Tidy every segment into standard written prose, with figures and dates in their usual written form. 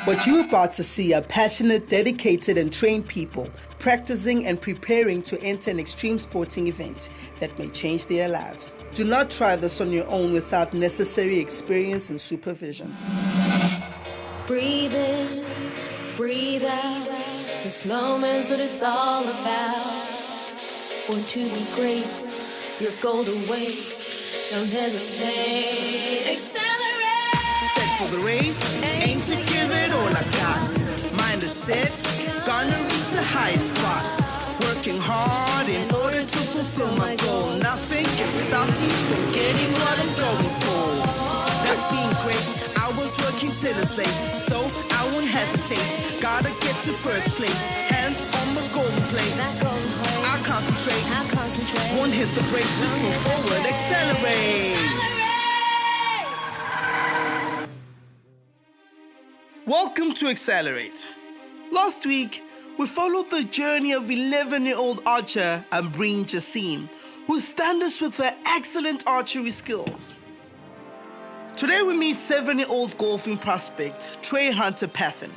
What you're about to see are passionate, dedicated, and trained people practicing and preparing to enter an extreme sporting event that may change their lives. Do not try this on your own without necessary experience and supervision. Breathe in, breathe out. This moment's what it's all about. Want to be great, your goal awaits. Don't hesitate, accelerate. Set for the race, aim to give it all I got. Mind is set, gonna reach the highest spot. Working hard in order to fulfill my goal. Nothing can stop me from getting what I'm going for. That's being great, I was working till it's late, so I won't hesitate. Gotta get to first place, hands on the golden plate. I concentrate, won't hit the brake, just move forward, accelerate. Welcome to Accelerate. Last week, we followed the journey of 11-year-old archer Ambreen Jassine, who stunned us with her excellent archery skills. Today we meet 7-year-old golfing prospect Trey Hunter Pathan,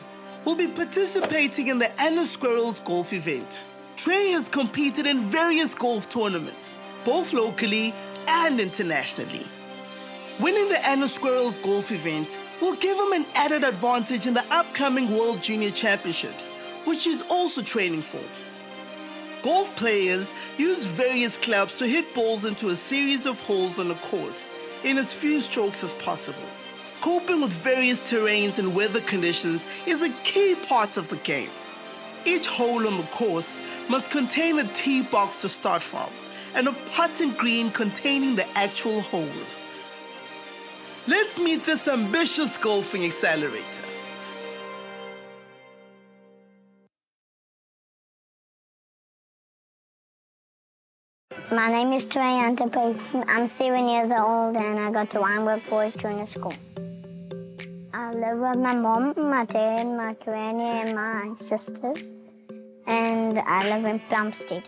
who will be participating in the Anna Squirrels golf event. Trey has competed in various golf tournaments, both locally and internationally. Winning the Anna Squirrels golf event will give him an added advantage in the upcoming World Junior Championships, which he's also training for. Golf players use various clubs to hit balls into a series of holes on a course in as few strokes as possible. Coping with various terrains and weather conditions is a key part of the game. Each hole on the course must contain a tee box to start from and a putting green containing the actual hole. Let's meet this ambitious golfing accelerator. My name is Trey Hunter Pathan. I'm 7 years old and I go to Wynberg Boys Junior School. I live with my mom, my dad, my granny and my sisters. And I live in Plumstead.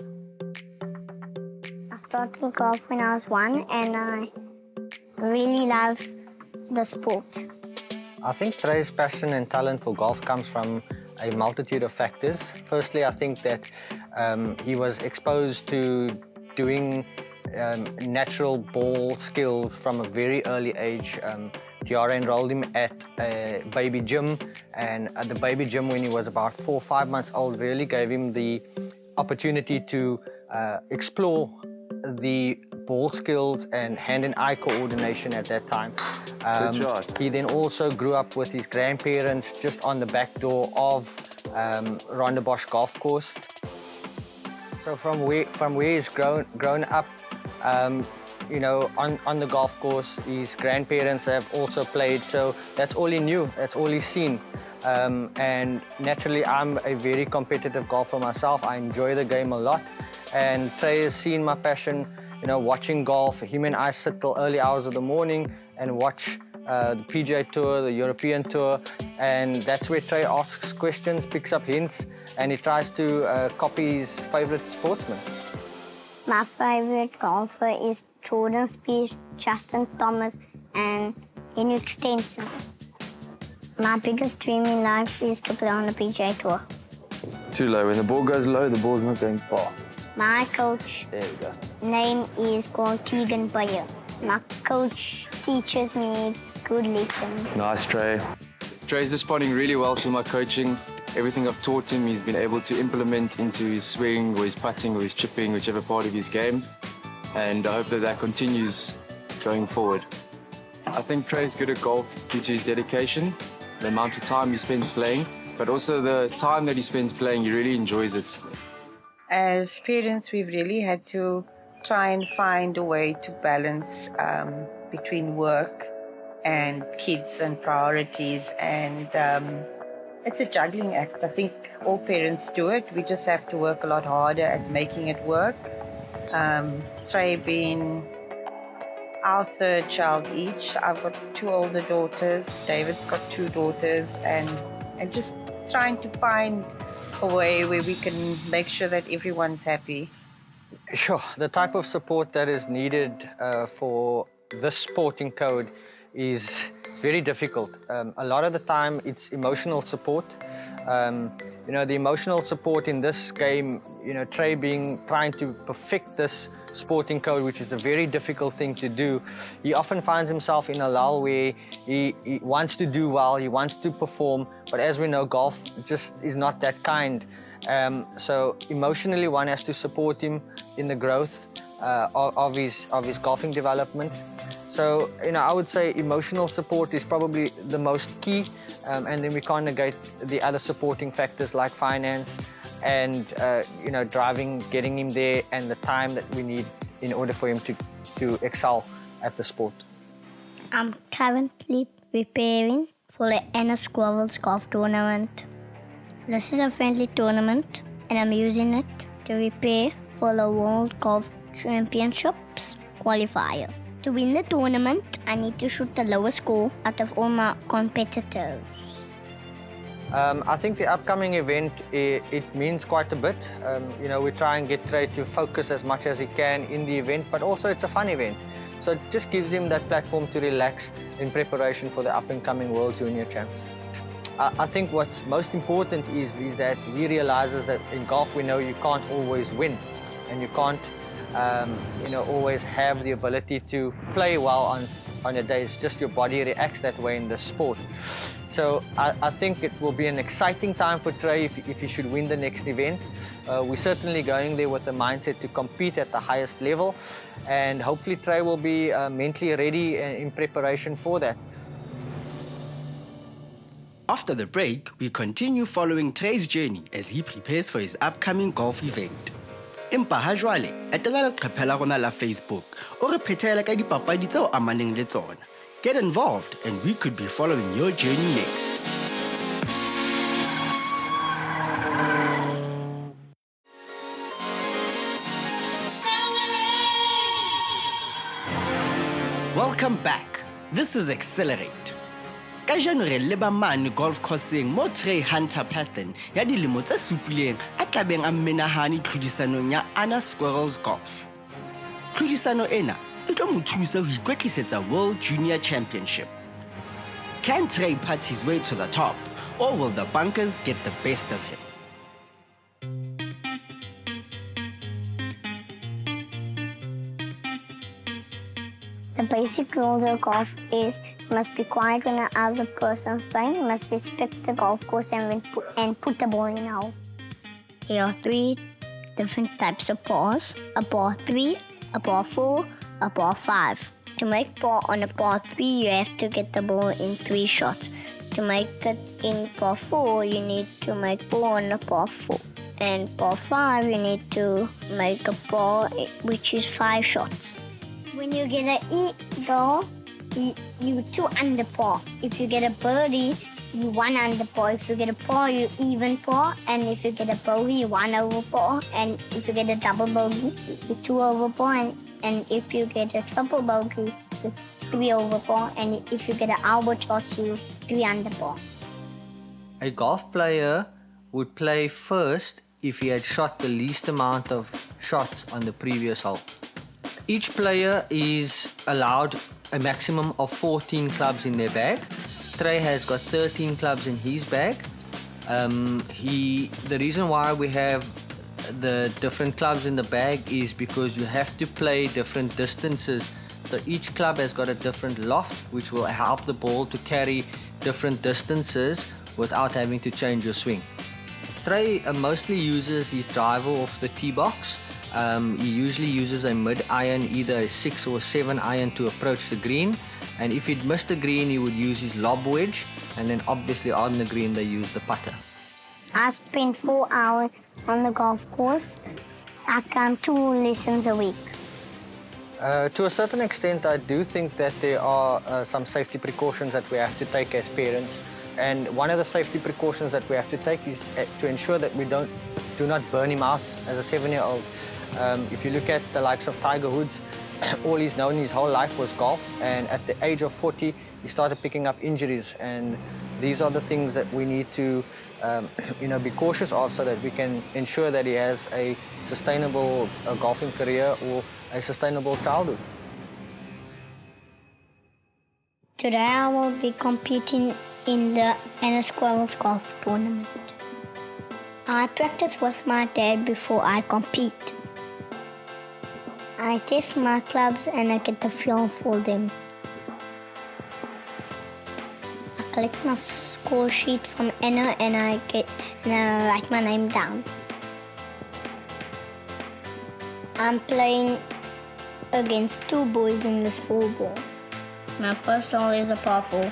I started golf when I was 1 and I really love the sport. I think Trey's passion and talent for golf comes from a multitude of factors. Firstly, I think that he was exposed to doing natural ball skills from a very early age. Tiara enrolled him at a baby gym, and at the baby gym when he was about 4 or 5 months old really gave him the opportunity to explore the ball skills and hand and eye coordination at that time. He then also grew up with his grandparents just on the back door of Rondebosch Golf Course. So from where he's grown up, you know, on the golf course, his grandparents have also played, so that's all he knew, that's all he's seen. And naturally, I'm a very competitive golfer myself. I enjoy the game a lot, and Trey has seen my passion, you know, watching golf. Him and I sit till early hours of the morning and watch the PGA Tour, the European Tour, and that's where Trey asks questions, picks up hints, and he tries to copy his favorite sportsman. My favorite golfer is Jordan Spieth, Justin Thomas, and Henrik Stenson. My biggest dream in life is to play on the PGA Tour. Too low. When the ball goes low, the ball's not going far. My coach There you go. name is called Keegan Bayer. My coach teaches me good lessons. Nice, Trey. Trey's responding really well to my coaching. Everything I've taught him, he's been able to implement into his swing or his putting or his chipping, whichever part of his game. And I hope that that continues going forward. I think Trey's good at golf due to his dedication, the amount of time he spends playing, but also the time that he spends playing, he really enjoys it. As parents, we've really had to try and find a way to balance between work and kids and priorities, and it's a juggling act. I think all parents do it. We just have to work a lot harder at making it work. Trey being our third child each. I've got 2 older daughters. David's got 2 daughters, and just trying to find a way where we can make sure that everyone's happy. Sure, the type of support that is needed for this sporting code is it's very difficult. A lot of the time it's emotional support. You know, the emotional support in this game, you know, Trey trying to perfect this sporting code, which is a very difficult thing to do. He often finds himself in a lull where he wants to do well, he wants to perform, but as we know, golf just is not that kind. So emotionally, one has to support him in the growth of his golfing development. So, you know, I would say emotional support is probably the most key, and then we can't negate the other supporting factors like finance and, you know, driving, getting him there, and the time that we need in order for him to excel at the sport. I'm currently preparing for the Anna Squirrels Golf Tournament. This is a friendly tournament, and I'm using it to prepare for the World Golf Championships qualifier. To win the tournament, I need to shoot the lowest score out of all my competitors. I think the upcoming event, it means quite a bit. You know, we try and get Trey to focus as much as he can in the event, but also it's a fun event. So it just gives him that platform to relax in preparation for the up-and-coming World Junior Champs. I think what's most important is that he realizes that in golf we know you can't always win, and you can't you know, always have the ability to play well on a day. It's just your body reacts that way in the sport. So I think it will be an exciting time for Trey if he should win the next event. We're certainly going there with the mindset to compete at the highest level, and hopefully Trey will be mentally ready in preparation for that. After the break, we continue following Trey's journey as he prepares for his upcoming golf event. Empa ha jwale, etela leqephe la rona la Facebook o re phethele ka dipapadi tseo amaneng le tsona. Get involved and we could be following your journey next. Welcome back. This is Accelerate. Kajeno re leba mane golf courseng mo Trey Hunter Patton ya dilemo tse supileng a tlabeng a menahane tlhodisanong ya Anna Squirrels Golf. Tlhodisano ena e tlo mo thusa ho ikwetlisetsa World Junior Championship. Can Trey putt his way to the top, or will the bunkers get the best of him? The basic rules of golf is you must be quiet when another person's playing, you must respect the golf course and put the ball in the hole. There are 3 different types of pars: a par 3, a par 4, a par 5. To make par on a par 3, you have to get the ball in 3 shots. To make it in par 4, you need to make par on a par 4. And par 5, you need to make a par, which is 5 shots. When you get an eagle, you 2 under par. If you get a birdie, you 1 under par. If you get a par, you even par. And if you get a bogey, you 1 over par. And if you get a double bogey, you 2 over par. And if you get a triple bogey, you 3 over par. And if you get an albatross, you 3 under par. A golf player would play first if he had shot the least amount of shots on the previous hole. Each player is allowed a maximum of 14 clubs in their bag. Trey has got 13 clubs in his bag. The reason why we have the different clubs in the bag is because you have to play different distances. So each club has got a different loft, which will help the ball to carry different distances without having to change your swing. Trey mostly uses his driver off the tee box. He usually uses a mid-iron, either a 6 or 7 iron to approach the green. And if he'd missed the green, he would use his lob wedge. And then obviously on the green, they use the putter. I spend 4 hours on the golf course. I come 2 lessons a week. To a certain extent, I do think that there are some safety precautions that we have to take as parents. And one of the safety precautions that we have to take is to ensure that we do not burn him out as a 7-year-old. If you look at the likes of Tiger Woods, all he's known his whole life was golf, and at the age of 40 he started picking up injuries, and these are the things that we need to be cautious of, so that we can ensure that he has a sustainable golfing career or a sustainable childhood. Today I will be competing in the Squirrels golf tournament. I practice with my dad before I compete. I test my clubs and I get the feel for them. I collect my score sheet from Anna and I write my name down. I'm playing against two boys in this 4-ball. My first hole is a par 4,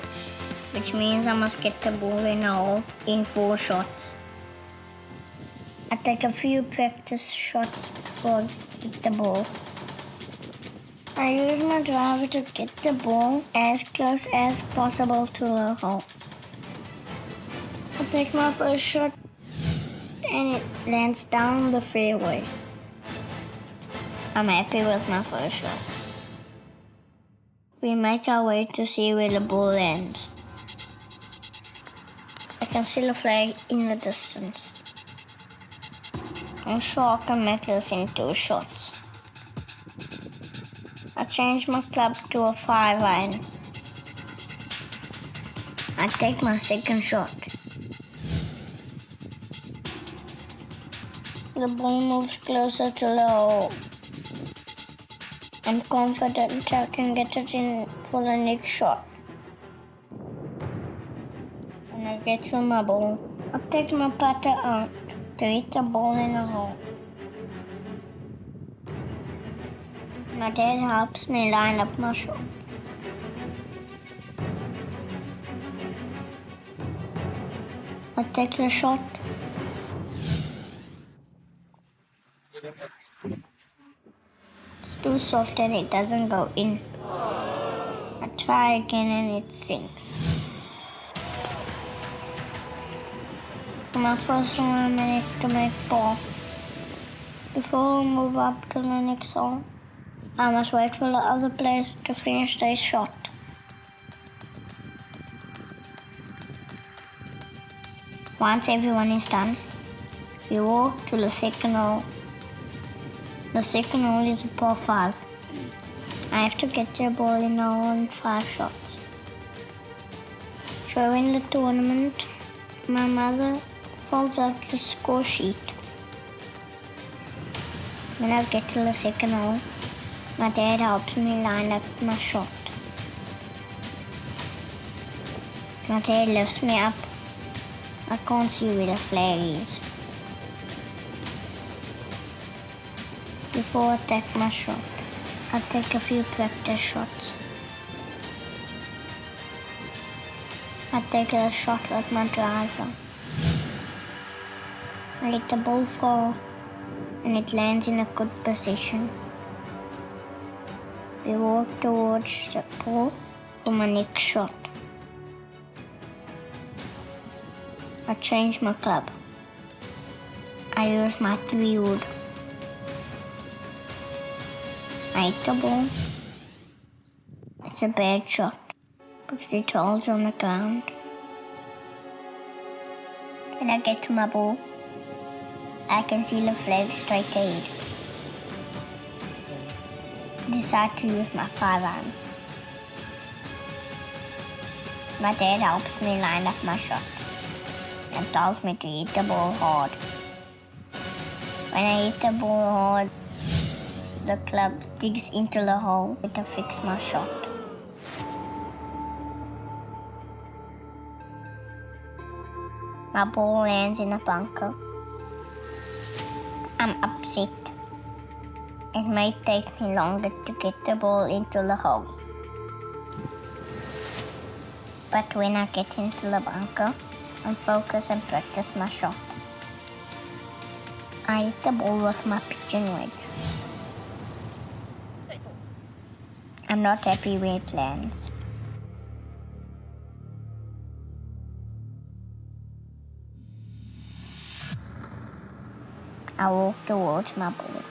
which means I must get the ball in a hole in 4 shots. I take a few practice shots before I get the ball. I use my driver to get the ball as close as possible to the hole. I take my first shot and it lands down the fairway. I'm happy with my first shot. We make our way to see where the ball lands. I can see the flag in the distance. I'm sure I can make this in 2 shots. I change my club to a 5-iron. I take my second shot. The ball moves closer to the hole. I'm confident I can get it in for the next shot. When I get to my ball, I take my putter out to hit the ball in the hole. My dad helps me line up my shot. I take the shot. It's too soft and it doesn't go in. I try again and it sinks. For my first one, I managed to make par. Before we move up to the next hole, I must wait for the other players to finish their shot. Once everyone is done, we walk to the second hole. The second hole is a par 5. I have to get the ball in the hole in 5 shots. During the tournament, my mother folds out the score sheet. When I get to the second hole, my dad helps me line up my shot. My dad lifts me up. I can't see where the flag is. Before I take my shot, I take a few practice shots. I take a shot with my driver. I let the ball fall and it lands in a good position. We walk towards the ball for my next shot. I change my club. I use my 3-wood. I hit the ball. It's a bad shot because it falls on the ground. When I get to my ball, I can see the flag straight ahead. I decide to use my 5-iron. My dad helps me line up my shot and tells me to hit the ball hard. When I hit the ball hard, the club digs into the hole to fix my shot. My ball lands in a bunker. I'm upset. It may take me longer to get the ball into the hole. But when I get into the bunker, I focus and practice my shot. I hit the ball with my pigeon wedge. I'm not happy where it lands. I walk towards my ball.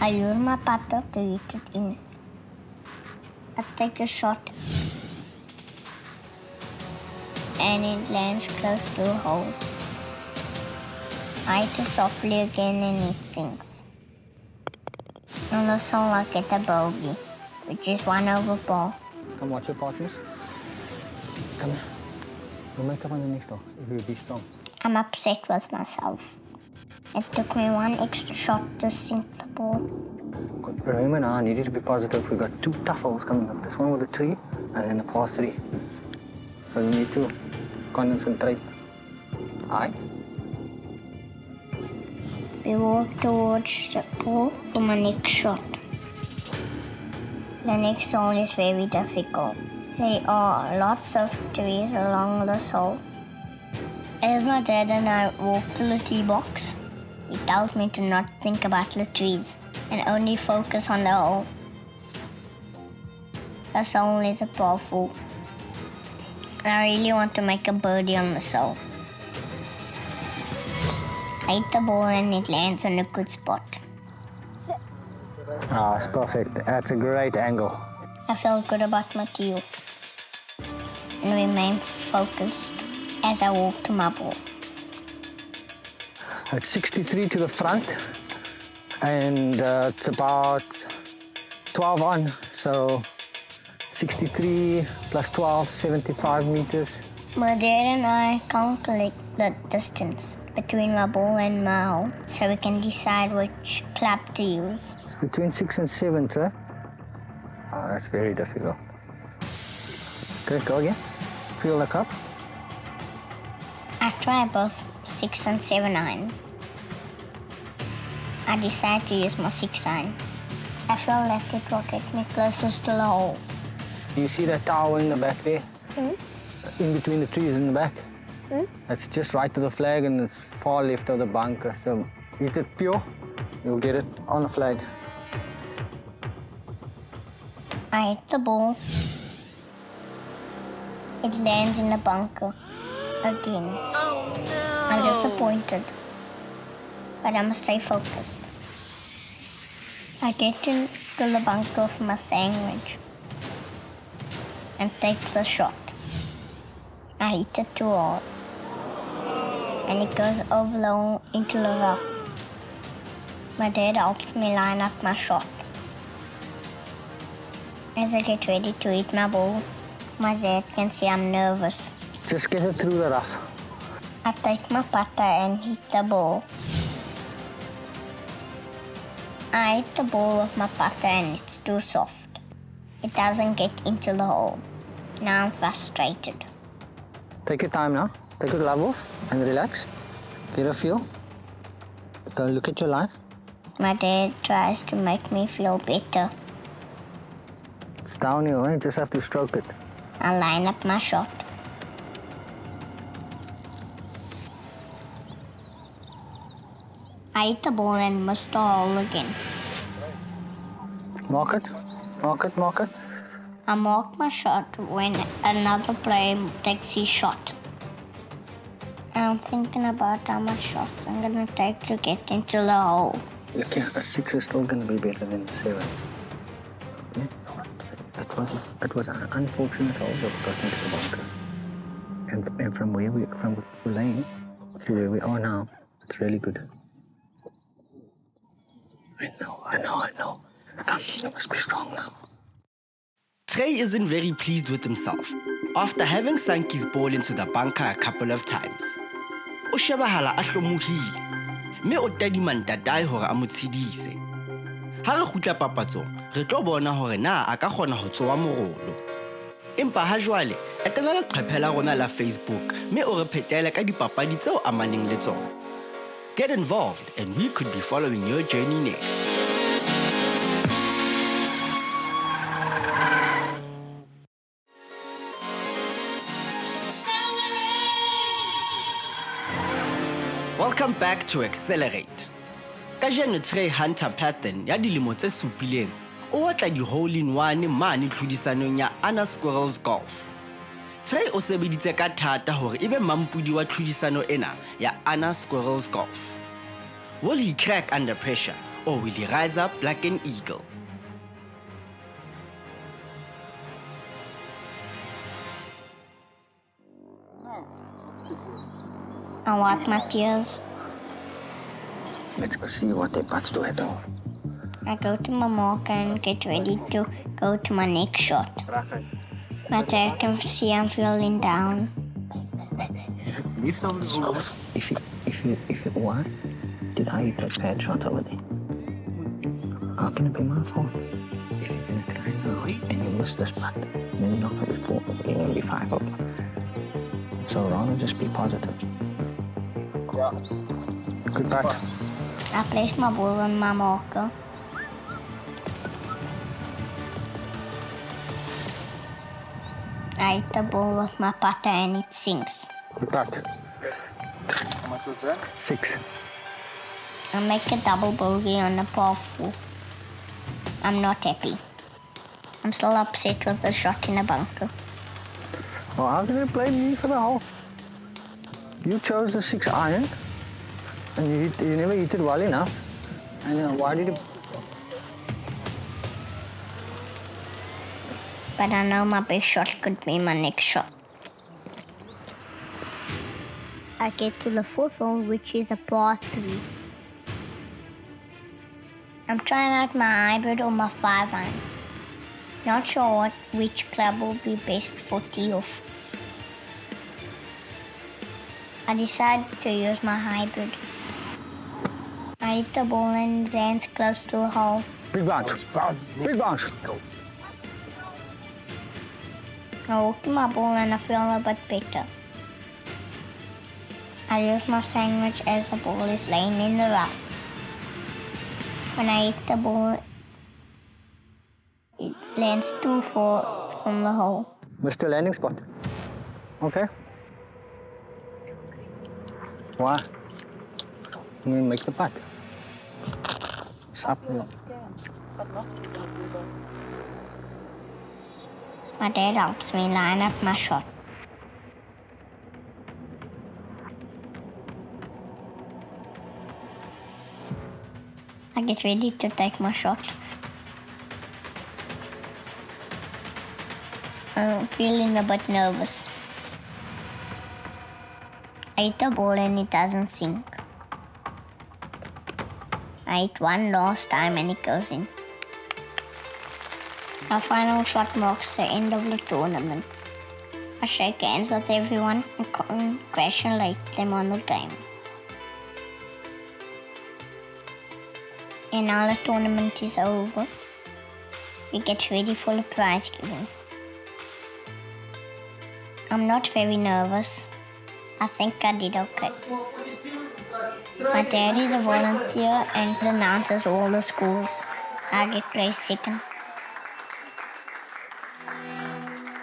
I use my putter to hit it in. I take a shot and it lands close to the hole. I hit it softly again and it sinks. On the hole I get a bogey, which is 1 over par. Come watch your partners. Come here. We'll make up on the next hole if you be strong. I'm upset with myself. It took me 1 extra shot to sink the ball. Remember now, I need you to be positive. We've got 2 tough holes coming up. This one with a 3 and then a par 3. So you need to concentrate. Aye? We walk towards the pool for my next shot. The next hole is very difficult. There are lots of trees along this hole. As my dad and I walk to the tee box, he tells me to not think about the trees and only focus on the hole. This hole is a par 4. I really want to make a birdie on this hole. I hit the ball and it lands on a good spot. Ah, it's perfect. That's a great angle. I felt good about my tee off and remained focused as I walked to my ball. It's 63 to the front and it's about 12 on, so 63 plus 12, 75 meters. My dad and I calculate the distance between my ball and my hole so we can decide which club to use. Between 6 and 7, right? Oh, that's very difficult. Okay, go again. Feel the cup. I try both 6 and 7 iron. I decide to use my 6 iron. I feel that it will get me closest to the hole. Do you see that tower in the back there? In between the trees in the back? That's just right to the flag and it's far left of the bunker. So hit it pure, you'll get it on the flag. I hit the ball. It lands in the bunker again. Oh, no. I'm disappointed, but I must stay focused. I get into the bunker for my sandwich and take the shot. I hit it too hard, and it goes over into the rock. My dad helps me line up my shot. As I get ready to hit my ball, my dad can see I'm nervous. Just get it through the rough. I take my putter and hit the ball. I hit the ball with my putter and it's too soft. It doesn't get into the hole. Now I'm frustrated. Take your time now. Take your glove off and relax. Get a feel. Go look at your line. My dad tries to make me feel better. It's downhill, you just have to stroke it. I line up my shot. I hit the ball and miss the hole again. Mark it, mark it, mark it. I mark my shot when another player takes his shot. I'm thinking about how much shots I'm gonna take to get into the hole. Look here, a 6 is still gonna be better than a 7. Okay? It was an unfortunate hole that we got into the bunker. And from where we laying to where we are now, it's really good. I know. Come, you must be strong now. Trey isn't very pleased with himself after having sunk his ball into the bunker a couple of times. O shebahala a hlomohile, mme o tadima ntatae hore a mo tshedise. Ha re kgutla papatsong, re tlo bona hore na a ka kgona ho tsoa morolo. Empa ha jwale, etela leqephe la rona la Facebook, mme o re phetele ka dipapadi tseo amaneng le tsona. Get involved and we could be following your journey next. Welcome back to Accelerate. Kajeno Trey Hunter Patton ya dilemo tse supileng o batla di hole in one mane tlhodisanong ya Anna Squirrels Golf. Trey o sebeditse ka thata hore ebe mampudi wa tlhodisano ena ya Anna Squirrels Golf. Will he crack under pressure or will he rise up like an eagle? I wipe my tears. Let's go see what they putts do at all. I go to my marker and get ready to go to my next shot. My dad can see I'm feeling down. So if it were, did I hit a bad shot over there? How can it be my fault? If you're gonna cry now and you miss this putt, then you're not gonna be 4 over, you're gonna be 5 over. So rather just be positive. Good putt. I placed my ball on my marker. I hit the ball with my putter and it sinks. Good putt. How much was that? 6. I make a double bogey on a par 4. I'm not happy. I'm still upset with the shot in the bunker. Well, how can you blame me for the hole? You chose the 6 iron, and you never hit it well enough. And why did you? But I know my best shot could be my next shot. I get to the 4th hole, which is a par 3. I'm trying out my hybrid or my 5 iron. Not sure which club will be best for tee off. I decided to use my hybrid. I hit the ball and it lands close to the hole. Big bounce. Big bounce. I walk to my ball and I feel a bit better. I use my sandwich as the ball is laying in the rough. When I hit the ball, it lands too far from the hole. Missed your landing spot. Okay. Why? I'm gonna make the putt. It's up. My dad helps me line up my shot. I get ready to take my shot. I'm feeling a bit nervous. I hit the ball and it doesn't sink. I hit one last time and it goes in. My final shot marks the end of the tournament. I shake hands with everyone and congratulate them on the game. And now the tournament is over. We get ready for the prize giving. I'm not very nervous. I think I did okay. My dad is a volunteer and announces all the schools. I get placed second.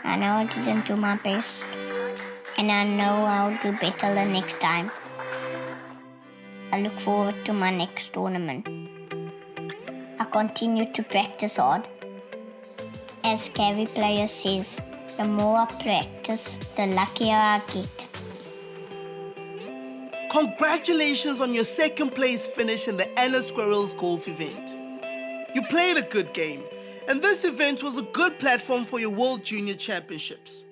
I know I didn't do my best, and I know I'll do better the next time. I look forward to my next tournament. I continue to practice hard. As Gary Player says, the more I practice, the luckier I get. Congratulations on your second place finish in the Anna Squirrels golf event. You played a good game, and this event was a good platform for your World Junior Championships.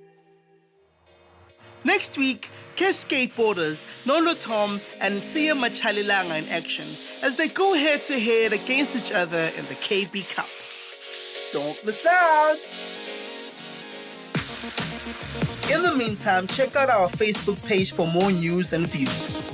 Next week, catch skateboarders Nono Tom and Sia Machalilanga in action as they go head-to-head against each other in the KB Cup. Don't miss out! In the meantime, check out our Facebook page for more news and views.